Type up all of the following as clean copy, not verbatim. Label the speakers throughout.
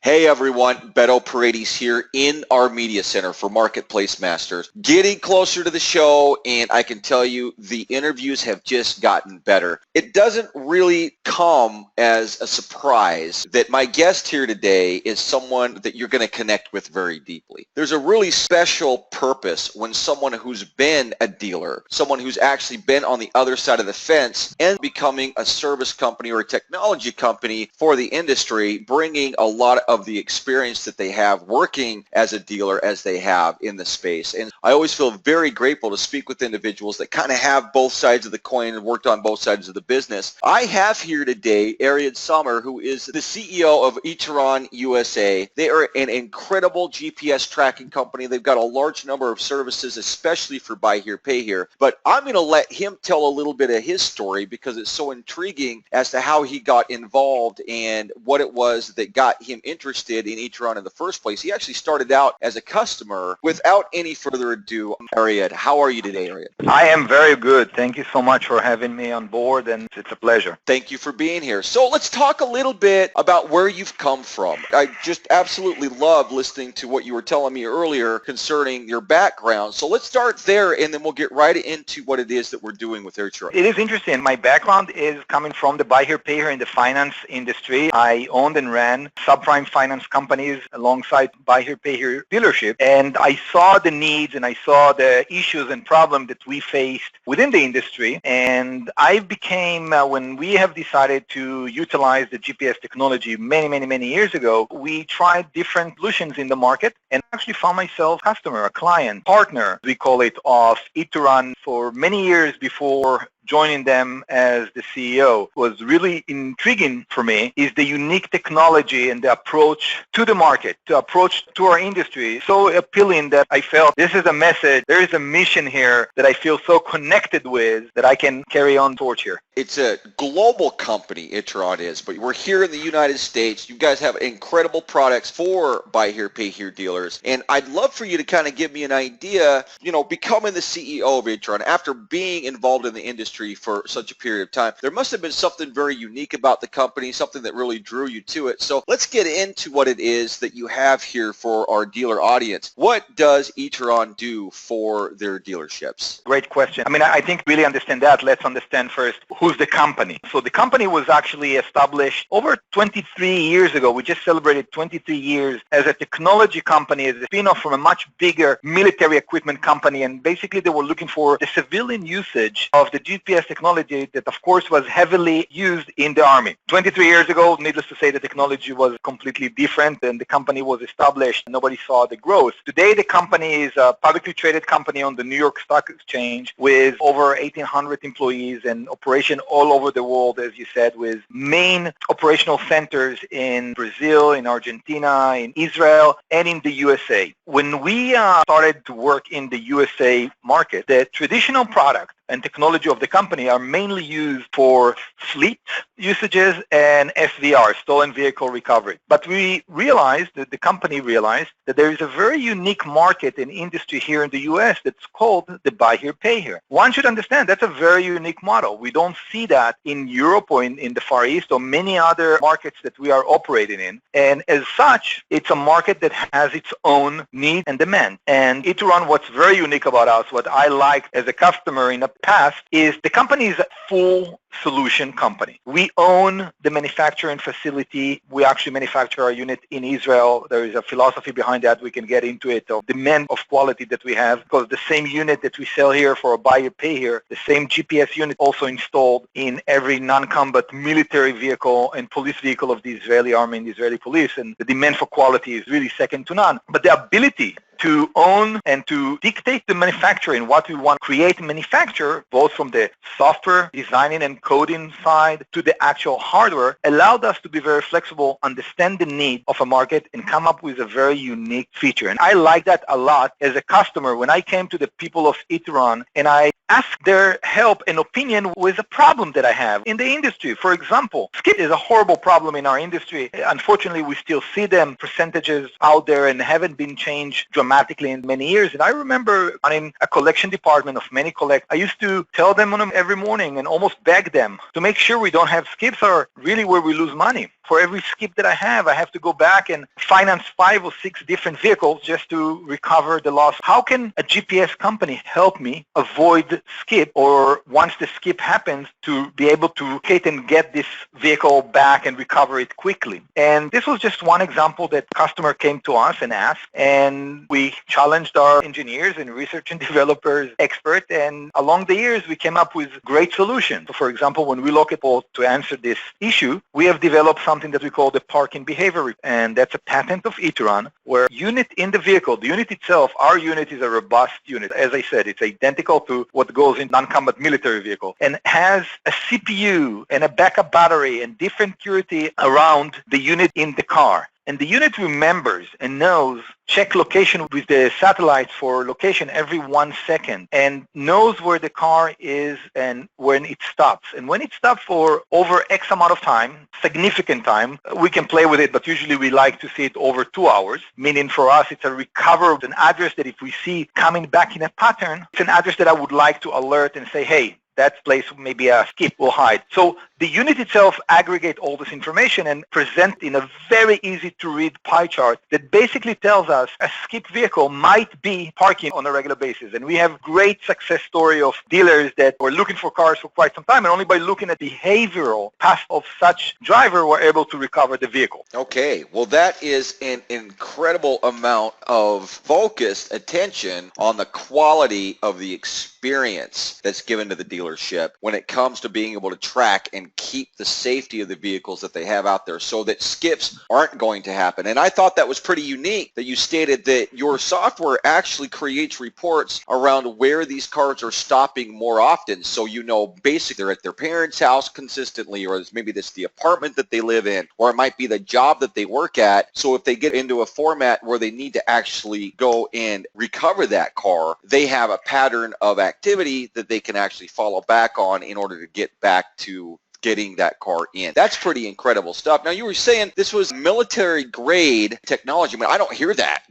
Speaker 1: Hey everyone, Beto Paredes here in our media center for Marketplace Masters. Getting closer to the show, and I can tell you the interviews have just gotten better. It doesn't really come as a surprise that my guest here today is someone that you're going to connect with very deeply. There's a really special purpose when someone who's been a dealer, someone who's actually been on the other side of the fence and becoming a service company or a technology company for the industry, bringing a lot of the experience that they have working as a dealer as they have in the space. And I always feel very grateful to speak with individuals that kind of have both sides of the coin and worked on both sides of the business. I have here today Ariad Sommer, who is the CEO of IturanUSA. They are an incredible GPS tracking company. They've got a large number of services, especially for buy here, pay here. But I'm going to let him tell a little bit of his story because it's so intriguing as to how he got involved and what it was that got him interested in Ituran in the first place. He actually started out as a customer. Without any further ado, Ariad, how are you today, Ariad?
Speaker 2: I am very good. Thank you so much for having me on board, and it's a pleasure.
Speaker 1: Thank you for being here. So let's talk a little bit about where you've come from. I just absolutely love listening to what you were telling me earlier concerning your background. So let's start there, and then we'll get right into what it is that we're doing with Ituran.
Speaker 2: It is interesting. My background is coming from the buy here, pay here in the finance industry. I owned and ran subprime finance companies alongside buy here, pay here dealership, and I saw the needs and I saw the issues and problems that we faced within the industry, and I became, when we have decided to utilize the GPS technology many years ago, we tried different solutions in the market and actually found myself a customer, a client, partner, we call it, of Ituran for many years before joining them as the CEO. Was really intriguing for me is the unique technology and the approach to the market, the approach to our industry, so appealing that I felt this is a message, there is a mission here that I feel so connected with that I can carry on torch here.
Speaker 1: It's a global company, Ituran is, but we're here in the United States. You guys have incredible products for buy here, pay here dealers, and I'd love for you to kind of give me an idea, becoming the CEO of Ituran after being involved in the industry for such a period of time. There must have been something very unique about the company, something that really drew you to it. So let's get into what it is that you have here for our dealer audience. What does Ituran do for their dealerships?
Speaker 2: Great question. I think really understand that. Let's understand first who's the company. So the company was actually established over 23 years ago. We just celebrated 23 years as a technology company, as a spin-off from a much bigger military equipment company, and basically they were looking for the civilian usage of the GPS technology that of course was heavily used in the Army. 23 years ago, needless to say, the technology was completely different and the company was established. Nobody saw the growth. Today the company is a publicly traded company on the New York Stock Exchange with over 1,800 employees and operation all over the world, as you said, with main operational centers in Brazil, in Argentina, in Israel, and in the USA. When we started to work in the USA market, the traditional product and technology of the company are mainly used for fleet usages and SVR, stolen vehicle recovery. But we realized, that the company realized, that there is a very unique market and industry here in the US that's called the buy here, pay here. One should understand that's a very unique model. We don't see that in Europe or in the Far East or many other markets that we are operating in. And as such, it's a market that has its own need and demand. And Ituran, what's very unique about us, what I like as a customer in the past, is the company is a full solution company. We own the manufacturing facility. We actually manufacture our unit in Israel. There is a philosophy behind that. We can get into it, of demand of quality that we have, because the same unit that we sell here for a buy here, pay here, the same GPS unit also installed in every non-combat military vehicle and police vehicle of the Israeli Army and the Israeli police, and the demand for quality is really second to none. But the ability to own and to dictate the manufacturing, what we want to create and manufacture, both from the software designing and coding side to the actual hardware, allowed us to be very flexible, understand the need of a market, and come up with a very unique feature. And I like that a lot as a customer. When I came to the people of Ituran and I asked their help and opinion with a problem that I have in the industry. For example, skip is a horrible problem in our industry. Unfortunately, we still see them, percentages out there, and haven't been changed dramatically dramatically in many years. And I remember running a collection department of many collect. I used to tell them on them every morning and almost beg them to make sure we don't have skips are really where we lose money. For every skip that I have to go back and finance 5 or 6 different vehicles just to recover the loss. How can a GPS company help me avoid skip, or once the skip happens, to be able to locate and get this vehicle back and recover it quickly? And this was just one example that customer came to us and asked, and we challenged our engineers and research and developers expert, and along the years we came up with great solutions. So for example, when we look at to answer this issue, we have developed something that we call the parking behavior, and that's a patent of Ituran, where unit in the vehicle, the unit itself, our unit is a robust unit. As I said, it's identical to what goes in non-combat military vehicle, and has a CPU and a backup battery and different security around the unit in the car. And the unit remembers and knows, check location with the satellites for location every 1 second, and knows where the car is and when it stops. And when it stops for over X amount of time, significant time, we can play with it, but usually we like to see it over 2 hours, meaning for us it's a recover of an address that if we see coming back in a pattern, it's an address that I would like to alert and say, hey, that place maybe a skip will hide. So the unit itself aggregate all this information and present in a very easy to read pie chart that basically tells us a skip vehicle might be parking on a regular basis. And we have great success story of dealers that were looking for cars for quite some time, and only by looking at behavioral past of such driver were able to recover the vehicle.
Speaker 1: Okay, well that is an incredible amount of focused attention on the quality of the experience that's given to the dealership when it comes to being able to track and keep the safety of the vehicles that they have out there so that skips aren't going to happen. And I thought that was pretty unique that you stated that your software actually creates reports around where these cars are stopping more often. So you know basically they're at their parents' house consistently, or maybe it's the apartment that they live in, or it might be the job that they work at. So if they get into a format where they need to actually go and recover that car, they have a pattern of activity that they can actually follow back on in order to get back to getting that car in. That's pretty incredible stuff. Now, you were saying this was military grade technology. I mean, I don't hear that,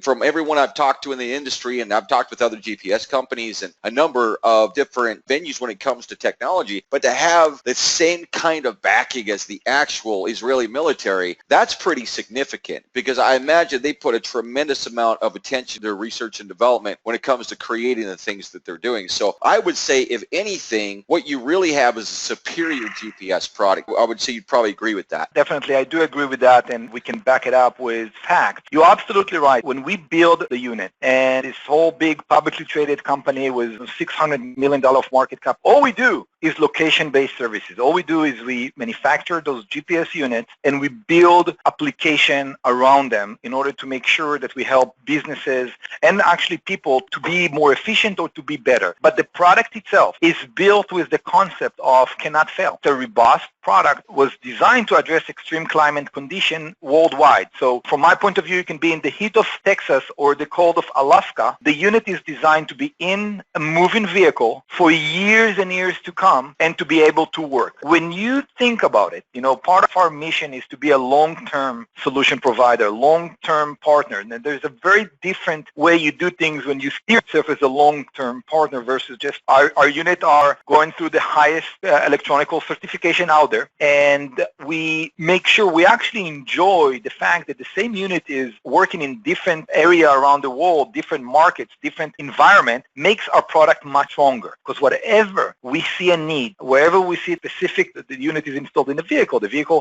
Speaker 1: from everyone I've talked to in the industry, and I've talked with other GPS companies and a number of different venues when it comes to technology, but to have the same kind of backing as the actual Israeli military, that's pretty significant, because I imagine they put a tremendous amount of attention to their research and development when it comes to creating the things that they're doing. So I would say, if anything, what you really have is a superior GPS product. I would say you'd probably agree with that.
Speaker 2: Definitely, I do agree with that, and we can back it up with facts. You're absolutely right. When we build the unit, and this whole big publicly traded company with $600 million of market cap, all we do is location-based services. All we do is we manufacture those GPS units and we build application around them in order to make sure that we help businesses and actually people to be more efficient or to be better. But the product itself is built with the concept of cannot fail. The robust product was designed to address extreme climate condition worldwide. So from my point of view, you can be in the heat of Texas or the cold of Alaska. The unit is designed to be in a moving vehicle for years and years to come and to be able to work. When you think about it, part of our mission is to be a long-term solution provider, long-term partner. And there's a very different way you do things when you see yourself as a long-term partner versus just our unit are going through the highest electronic certification out there, and we make sure we actually enjoy the fact that the same unit is working in different area around the world, different markets, different environment, makes our product much longer. Because whatever we see a need, wherever we see specific, the unit is installed in the vehicle.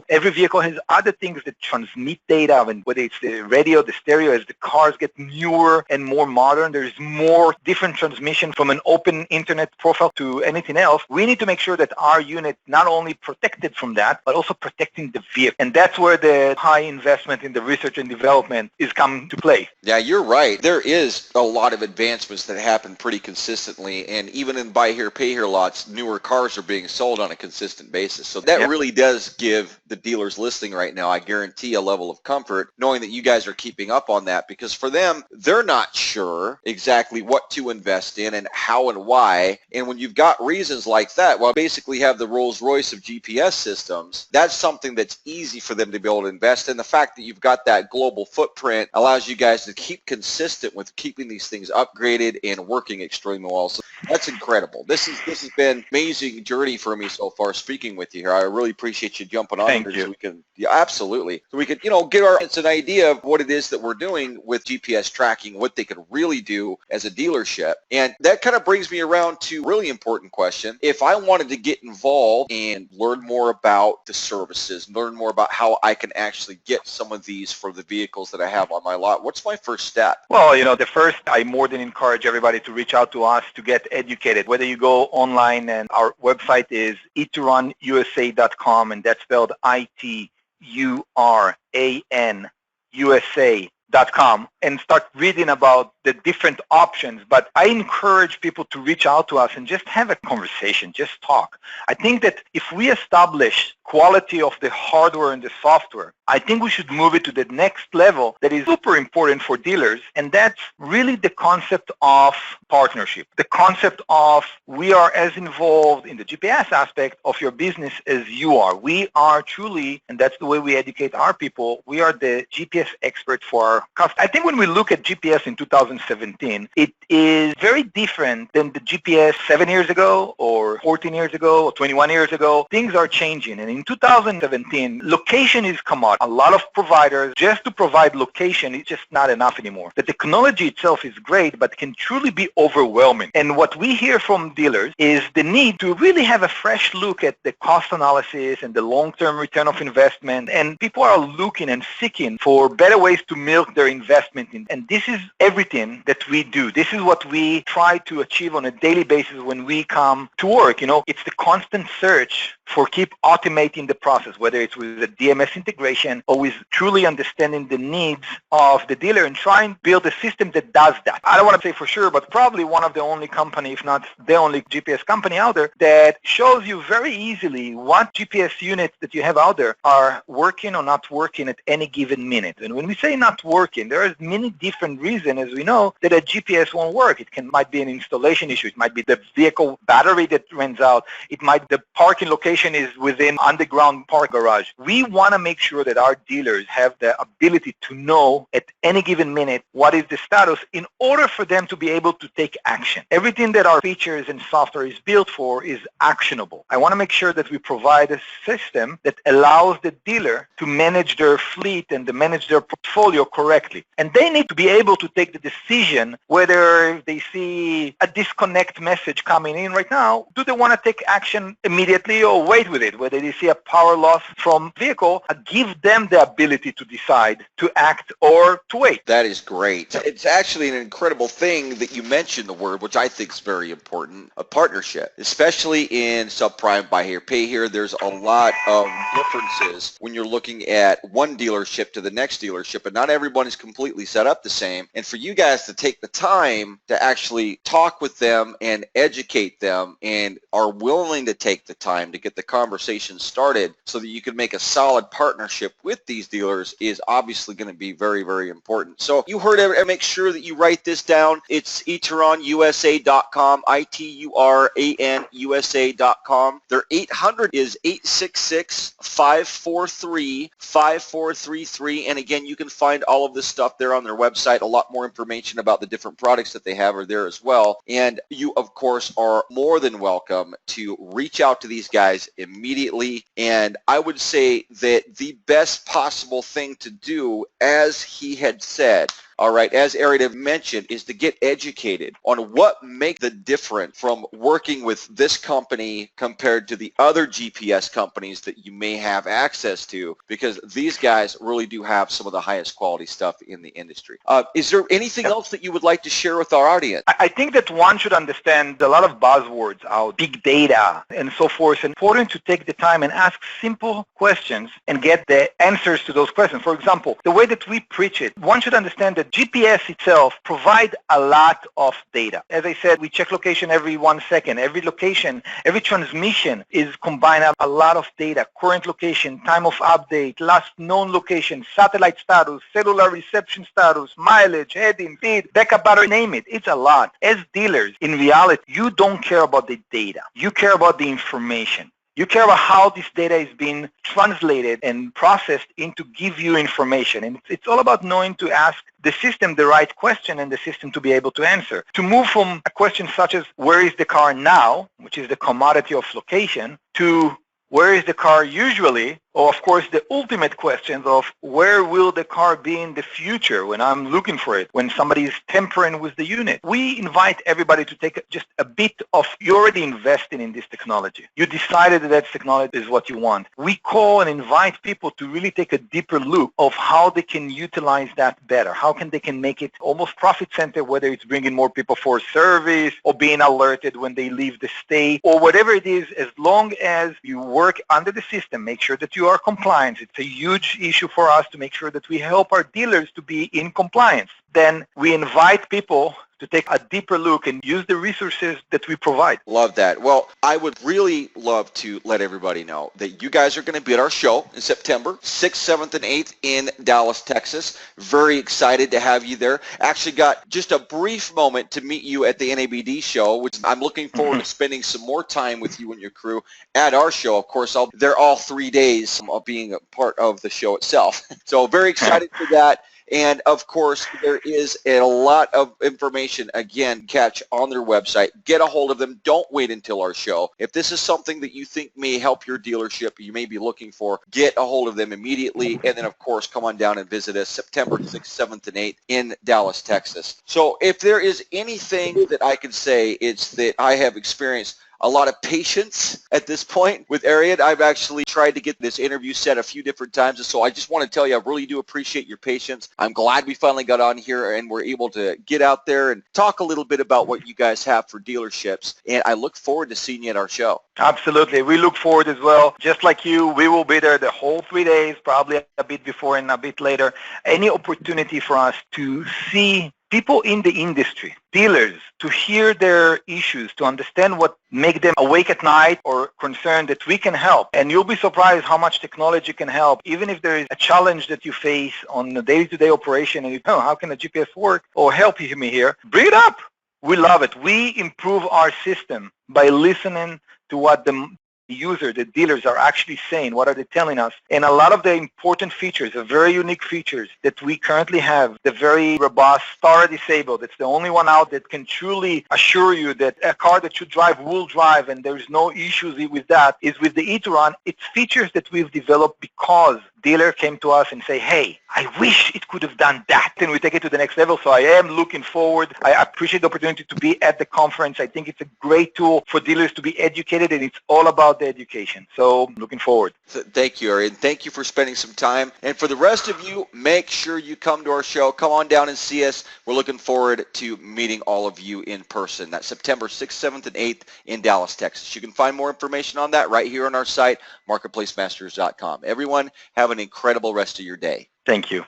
Speaker 2: Every vehicle has other things that transmit data, and whether it's the radio, the stereo, as the cars get newer and more modern, there's more different transmission from an open internet profile to anything else. We need to make sure that our unit not only protected from that, but also protecting the vehicle. And that's where the high investment in the research and development is coming to play.
Speaker 1: Yeah, you're right. There is a lot of advancements that happen pretty consistently, and even in buy here, pay here lots, newer cars are being sold on a consistent basis. So that really does give the dealers listening right now, I guarantee, a level of comfort knowing that you guys are keeping up on that, because for them, they're not sure exactly what to invest in and how and why. And when you've got reasons like that, well, basically have the Rolls Royce of GPS systems, that's something that's easy for them to be able to invest in. The fact that you've got that global footprint allows you guys to keep consistent with keeping these things upgraded and working extremely well. So that's incredible. This has been an amazing journey for me so far speaking with you here. I really appreciate you jumping on.
Speaker 2: Thank you.
Speaker 1: So we can, absolutely. So we could, get it's an idea of what it is that we're doing with GPS tracking, what they can really do as a dealership. And that kind of brings me around to a really important question. If I wanted to get involved and learn more about the services, learn more about how I can actually get some of these for the vehicles that I have on my lot, what's my first step?
Speaker 2: Well, the first, I more than encourage everybody to reach out to us to get educated. Whether you go online, and our website is IturanUSA.com, and that's spelled ITURANUSA.com, and start reading about the different options. But I encourage people to reach out to us and just have a conversation, just talk. I think that if we establish quality of the hardware and the software, I think we should move it to the next level that is super important for dealers, and that's really the concept of partnership. The concept of we are as involved in the GPS aspect of your business as you are. We are truly, and that's the way we educate our people, we are the GPS expert for our customers. I think when we look at GPS in 2017, it is very different than the GPS 7 years ago or 14 years ago or 21 years ago. Things are changing, and in 2017, location is commodity. A lot of providers, just to provide location, is just not enough anymore. The technology itself is great, but can truly be overwhelming. And what we hear from dealers is the need to really have a fresh look at the cost analysis and the long-term return of investment. And people are looking and seeking for better ways to milk their investment in. And this is everything that we do. This is what we try to achieve on a daily basis when we come to work. It's the constant search for keep automating the process, whether it's with a DMS integration or with truly understanding the needs of the dealer and trying to build a system that does that. I don't want to say for sure, but probably one of the only company, if not the only GPS company out there that shows you very easily what GPS units that you have out there are working or not working at any given minute. And when we say not working, there are many different reasons, as we know, that a GPS won't work. Might be an installation issue. It might be the vehicle battery that runs out. It might be the parking location is within underground park garage. We want to make sure that our dealers have the ability to know at any given minute what is the status in order for them to be able to take action. Everything that our features and software is built for is actionable. I want to make sure that we provide a system that allows the dealer to manage their fleet and to manage their portfolio correctly. And they need to be able to take the decision whether they see a disconnect message coming in right now, do they want to take action immediately or wait with it? Whether they see a power loss from vehicle, give them the ability to decide to act or to wait.
Speaker 1: That is great. It's actually an incredible thing that you mentioned the word, which I think is very important, a partnership, especially in subprime buy here, pay here. There's a lot of differences when you're looking at one dealership to the next dealership, and not everyone is completely set up the same. And for you guys to take the time to actually talk with them and educate them and are willing to take the time to get the conversation started so that you can make a solid partnership with these dealers is obviously going to be very, very important. So you heard it. Make sure that you write this down. It's IturanUSA.com, ITURANUSA.com. Their 800 is 866-543-5433. And again, you can find all of this stuff there on their website. A lot more information about the different products that they have are there as well. And you, of course, are more than welcome to reach out to these guys immediately. And I would say that the best possible thing to do, as he had said, all right, as Ariad had mentioned, is to get educated on what makes the difference from working with this company compared to the other GPS companies that you may have access to, because these guys really do have some of the highest quality stuff in the industry. Is there anything else that you would like to share with our audience?
Speaker 2: I think that one should understand a lot of buzzwords out, big data and so forth. It's important to take the time and ask simple questions and get the answers to those questions. For example, the way that we preach it, one should understand that GPS itself provides a lot of data. As I said, we check location every 1 second. Every location, every transmission is combined up a lot of data, current location, time of update, last known location, satellite status, cellular reception status, mileage, heading, feed, backup battery, name it. It's a lot. As dealers, in reality, you don't care about the data. You care about the information. You care about how this data is being translated and processed into give you information. And it's all about knowing to ask the system the right question and the system to be able to answer. To move from a question such as where is the car now, which is the commodity of location, to where is the car usually, or of course the ultimate questions of where will the car be in the future when I'm looking for it, when somebody is tampering with the unit. We invite everybody to take just a bit of, you already invested in this technology. You decided that technology is what you want. We call and invite people to really take a deeper look of how they can utilize that better. How can they can make it almost profit center, whether it's bringing more people for service or being alerted when they leave the state or whatever it is, as long as you work under the system, make sure that you are compliant. It's a huge issue for us to make sure that we help our dealers to be in compliance. Then we invite people to take a deeper look and use the resources that we provide.
Speaker 1: Love that. Well, I would really love to let everybody know that you guys are going to be at our show in September 6th, 7th, and 8th in Dallas, Texas. Very excited to have you there. Actually got just a brief moment to meet you at the NABD show, which I'm looking forward to spending some more time with you and your crew at our show. Of course, I'll be there all 3 days of being a part of the show itself. So very excited for that. And of course, there is a lot of information, again, catch on their website. Get a hold of them. Don't wait until our show. If this is something that you think may help your dealership, you may be looking for, get a hold of them immediately. And then, of course, come on down and visit us September 6th, 7th, and 8th in Dallas, Texas. So if there is anything that I can say, it's that I have experienced a lot of patience at this point with Ariad. I've actually tried to get this interview set a few different times, and so I just want to tell you I really do appreciate your patience. I'm glad we finally got on here and we're able to get out there and talk a little bit about what you guys have for dealerships, and I look forward to seeing you at our show.
Speaker 2: Absolutely. We look forward as well. Just like you, we will be there the whole 3 days, probably a bit before and a bit later. Any opportunity for us to see people in the industry, dealers, to hear their issues, to understand what make them awake at night or concerned that we can help. And you'll be surprised how much technology can help. Even if there is a challenge that you face on a day-to-day operation and you know, how can a GPS work or help me here, bring it up. We love it. We improve our system by listening to what the user, the dealers are actually saying, what are they telling us. And a lot of the important features, the very unique features that we currently have, the very robust Star Disabled, it's the only one out that can truly assure you that a car that you drive will drive and there's no issues with that, is with the Ituran. It's features that we've developed because dealer came to us and say, hey, I wish it could have done that. And we take it to the next level. So I am looking forward. I appreciate the opportunity to be at the conference. I think it's a great tool for dealers to be educated, and it's all about the education. So looking forward.
Speaker 1: Thank you, Ariad. Thank you for spending some time. And for the rest of you, make sure you come to our show. Come on down and see us. We're looking forward to meeting all of you in person. That's September 6th, 7th, and 8th in Dallas, Texas. You can find more information on that right here on our site, marketplacemasters.com. Everyone, have an incredible rest of your day.
Speaker 2: Thank you.